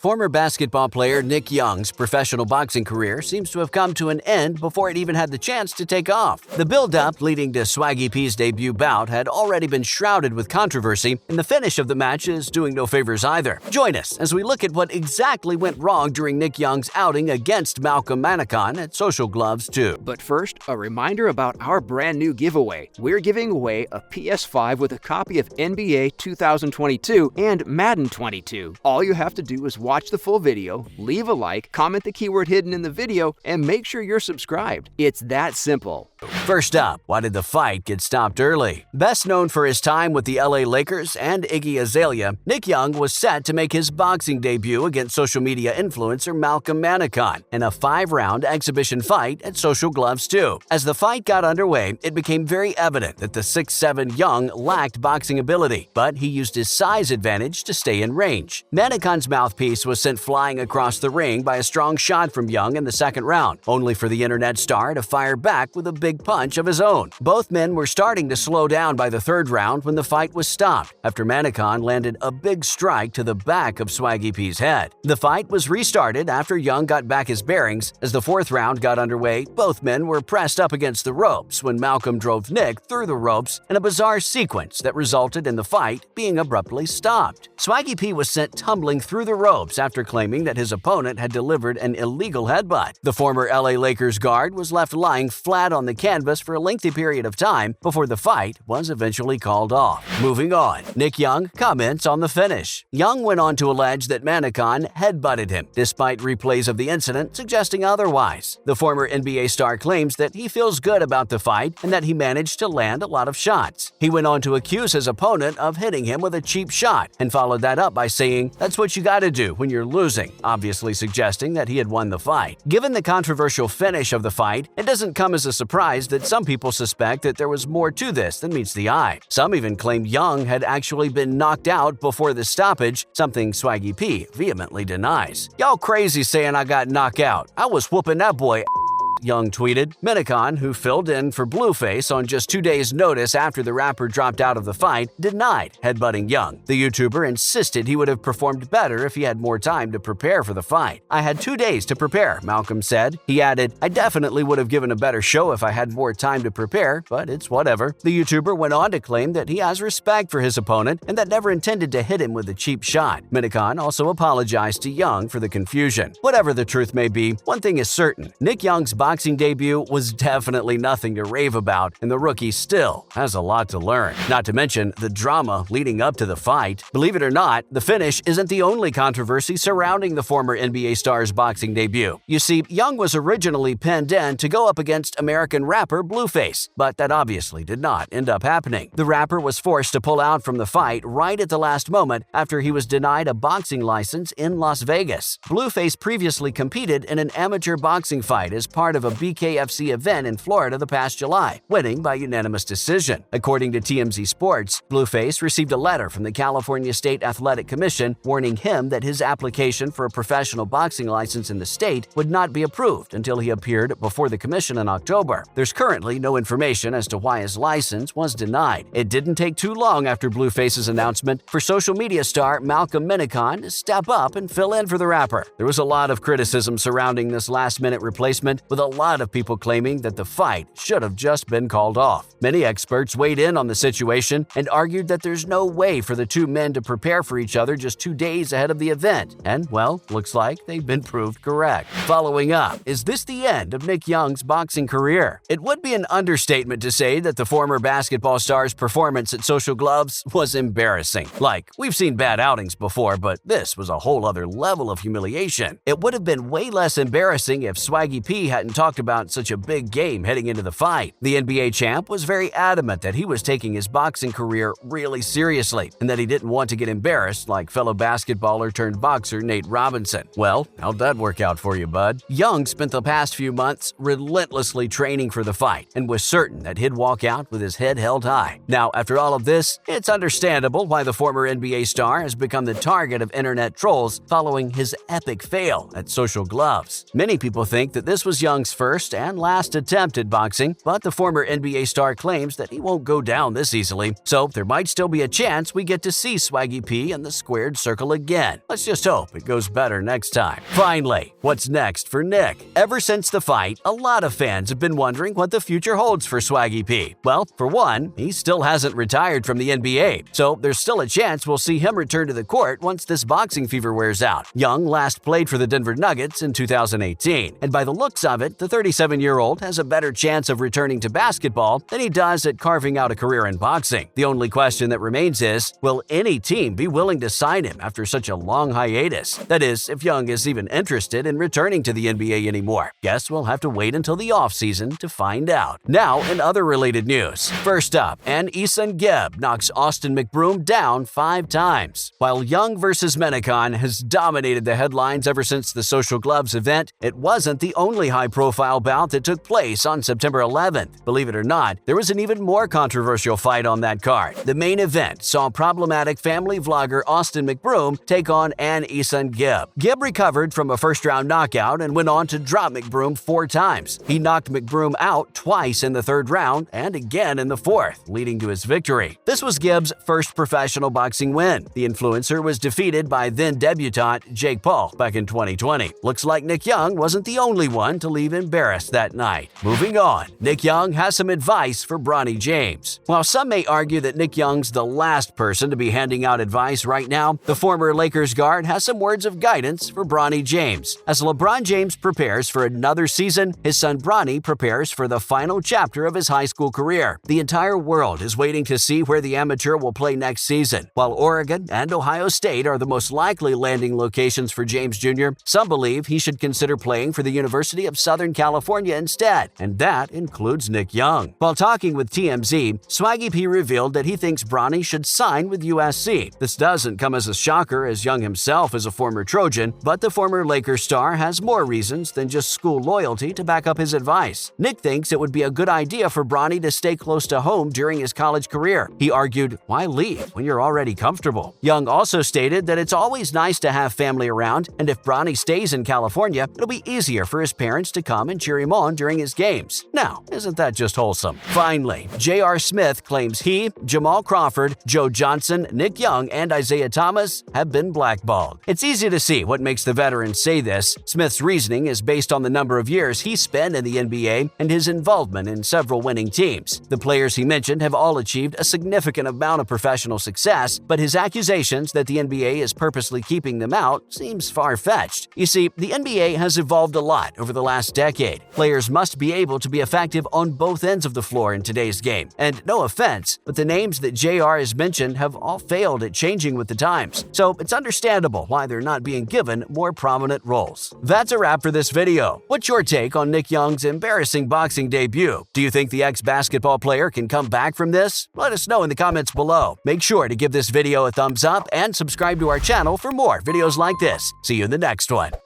Former basketball player Nick Young's professional boxing career seems to have come to an end before it even had the chance to take off. The build-up leading to Swaggy P's debut bout had already been shrouded with controversy, and the finish of the match is doing no favors either. Join us as we look at what exactly went wrong during Nick Young's outing against Malcolm Minikon at Social Gloves 2. But first, a reminder about our brand new giveaway. We're giving away a PS5 with a copy of NBA 2022 and Madden 22. All you have to do is watch the full video, leave a like, comment the keyword hidden in the video, and make sure you're subscribed. It's that simple. First up, why did the fight get stopped early? Best known for his time with the LA Lakers and Iggy Azalea, Nick Young was set to make his boxing debut against social media influencer Malcolm Minikon in a 5-round exhibition fight at Social Gloves 2. As the fight got underway, it became very evident that the 6'7" Young lacked boxing ability, but he used his size advantage to stay in range. Manikon's mouthpiece was sent flying across the ring by a strong shot from Young in the second round, only for the internet star to fire back with a big punch of his own. Both men were starting to slow down by the third round when the fight was stopped after Minikon landed a big strike to the back of Swaggy P's head. The fight was restarted after Young got back his bearings. As the fourth round got underway, both men were pressed up against the ropes when Malcolm drove Nick through the ropes in a bizarre sequence that resulted in the fight being abruptly stopped. Swaggy P was sent tumbling through the ropes after claiming that his opponent had delivered an illegal headbutt. The former LA Lakers guard was left lying flat on the canvas for a lengthy period of time before the fight was eventually called off. Moving on, Nick Young comments on the finish. Young went on to allege that Minikon headbutted him, despite replays of the incident suggesting otherwise. The former NBA star claims that he feels good about the fight and that he managed to land a lot of shots. He went on to accuse his opponent of hitting him with a cheap shot and followed that up by saying, "That's what you gotta do when you're losing," obviously suggesting that he had won the fight. Given the controversial finish of the fight, it doesn't come as a surprise that some people suspect that there was more to this than meets the eye. Some even claim Young had actually been knocked out before the stoppage, something Swaggy P vehemently denies. "Y'all crazy saying I got knocked out. I was whooping that boy," Young tweeted. Minikon, who filled in for Blueface on just 2 days' notice after the rapper dropped out of the fight, denied headbutting Young. The YouTuber insisted he would have performed better if he had more time to prepare for the fight. "I had 2 days to prepare," Malcolm said. He added, "I definitely would have given a better show if I had more time to prepare, but it's whatever." The YouTuber went on to claim that he has respect for his opponent and that never intended to hit him with a cheap shot. Minikon also apologized to Young for the confusion. Whatever the truth may be, one thing is certain: Nick Young's boxing debut was definitely nothing to rave about, and the rookie still has a lot to learn. Not to mention the drama leading up to the fight. Believe it or not, the finish isn't the only controversy surrounding the former NBA star's boxing debut. You see, Young was originally penned in to go up against American rapper Blueface, but that obviously did not end up happening. The rapper was forced to pull out from the fight right at the last moment after he was denied a boxing license in Las Vegas. Blueface previously competed in an amateur boxing fight as part of a BKFC event in Florida the past July, winning by unanimous decision. According to TMZ Sports, Blueface received a letter from the California State Athletic Commission warning him that his application for a professional boxing license in the state would not be approved until he appeared before the commission in October. There's currently no information as to why his license was denied. It didn't take too long after Blueface's announcement for social media star Malcolm Minikon to step up and fill in for the rapper. There was a lot of criticism surrounding this last-minute replacement, with a lot of people claiming that the fight should have just been called off. Many experts weighed in on the situation and argued that there's no way for the two men to prepare for each other just 2 days ahead of the event. And, well, looks like they've been proved correct. Following up, is this the end of Nick Young's boxing career? It would be an understatement to say that the former basketball star's performance at Social Gloves was embarrassing. Like, we've seen bad outings before, but this was a whole other level of humiliation. It would have been way less embarrassing if Swaggy P hadn't talked about such a big game heading into the fight. The NBA champ was very adamant that he was taking his boxing career really seriously and that he didn't want to get embarrassed like fellow basketballer turned boxer Nate Robinson. Well, how'd that work out for you, bud? Young spent the past few months relentlessly training for the fight and was certain that he'd walk out with his head held high. Now, after all of this, it's understandable why the former NBA star has become the target of internet trolls following his epic fail at Social Gloves. Many people think that this was Young's Young's first and last attempt at boxing, but the former NBA star claims that he won't go down this easily, so there might still be a chance we get to see Swaggy P in the squared circle again. Let's just hope it goes better next time. Finally, what's next for Nick? Ever since the fight, a lot of fans have been wondering what the future holds for Swaggy P. Well, for one, he still hasn't retired from the NBA, so there's still a chance we'll see him return to the court once this boxing fever wears out. Young last played for the Denver Nuggets in 2018, and by the looks of it, the 37-year-old has a better chance of returning to basketball than he does at carving out a career in boxing. The only question that remains is, will any team be willing to sign him after such a long hiatus? That is, if Young is even interested in returning to the NBA anymore. Guess we'll have to wait until the offseason to find out. Now, in other related news. First up, an Isan Gibb knocks Austin McBroom down 5 times. While Young vs. Minikon has dominated the headlines ever since the Social Gloves event, it wasn't the only high-profile bout that took place on September 11th. Believe it or not, there was an even more controversial fight on that card. The main event saw problematic family vlogger Austin McBroom take on an Isan Gibb. Gibb recovered from a first-round knockout and went on to drop McBroom 4 times. He knocked McBroom out twice in the 3rd round and again in the 4th, leading to his victory. This was Gibb's first professional boxing win. The influencer was defeated by then-debutant Jake Paul back in 2020. Looks like Nick Young wasn't the only one to leave embarrassed that night. Moving on, Nick Young has some advice for Bronny James. While some may argue that Nick Young's the last person to be handing out advice right now, the former Lakers guard has some words of guidance for Bronny James. As LeBron James prepares for another season, his son Bronny prepares for the final chapter of his high school career. The entire world is waiting to see where the amateur will play next season. While Oregon and Ohio State are the most likely landing locations for James Jr., some believe he should consider playing for the University of Southern California instead, and that includes Nick Young. While talking with TMZ, Swaggy P revealed that he thinks Bronny should sign with USC. This doesn't come as a shocker, as Young himself is a former Trojan, but the former Lakers star has more reasons than just school loyalty to back up his advice. Nick thinks it would be a good idea for Bronny to stay close to home during his college career. He argued, "Why leave when you're already comfortable?" Young also stated that it's always nice to have family around, and if Bronny stays in California, it'll be easier for his parents to come and cheer him on during his games. Now, isn't that just wholesome? Finally, J.R. Smith claims he, Jamal Crawford, Joe Johnson, Nick Young, and Isaiah Thomas have been blackballed. It's easy to see what makes the veteran say this. Smith's reasoning is based on the number of years he spent in the NBA and his involvement in several winning teams. The players he mentioned have all achieved a significant amount of professional success, but his accusations that the NBA is purposely keeping them out seems far-fetched. You see, the NBA has evolved a lot over the last decade. Players must be able to be effective on both ends of the floor in today's game. And no offense, but the names that JR has mentioned have all failed at changing with the times, so it's understandable why they're not being given more prominent roles. That's a wrap for this video. What's your take on Nick Young's embarrassing boxing debut? Do you think the ex-basketball player can come back from this? Let us know in the comments below. Make sure to give this video a thumbs up and subscribe to our channel for more videos like this. See you in the next one.